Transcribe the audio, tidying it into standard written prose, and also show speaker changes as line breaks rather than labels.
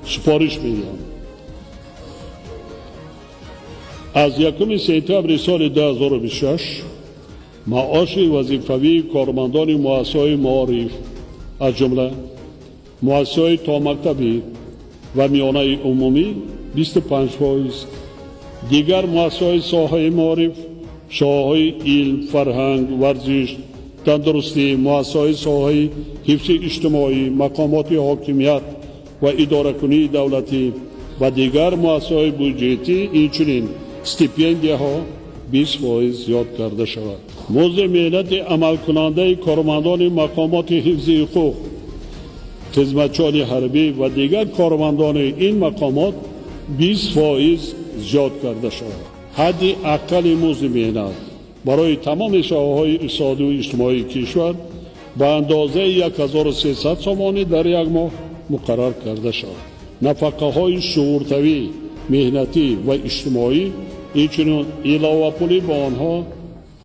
سپارش میدم. از 1 سپتامبر سال 2026 معاش وظیفوی کارمندان مؤسسه‌های معارف از جمله مؤسسه‌های تا مکتبی و میانه عمومی 25%، دیگر مؤسسه‌های ساحه معارف، شاخه‌های علم، فرهنگ، ورزش، تندرستی، مؤسسه‌های ساحه حفظ اجتماعی، مقامات حاکمیت و اداره‌کنی دولتی و دیگر مؤسسه‌های بودجه‌ای اینچنین استیپندی‌ها 20% زیاد کرده شود. موضوع مهلت عمل کننده کارمندان مقامات حفظ حقوق، خدمتچیان حربی و دیگر کارمندان این مقامات 20% زیاد کرده شود. حد اقل مزد مهلت برای تمام شاخه‌های اقتصادی و اجتماعی کشور به اندازه 1300 تومان در یک ماه مقرر کرده شود. نفقه‌های شغل‌طوی، مهنتی و اجتماعی اینچنین علاوه پولی به آنها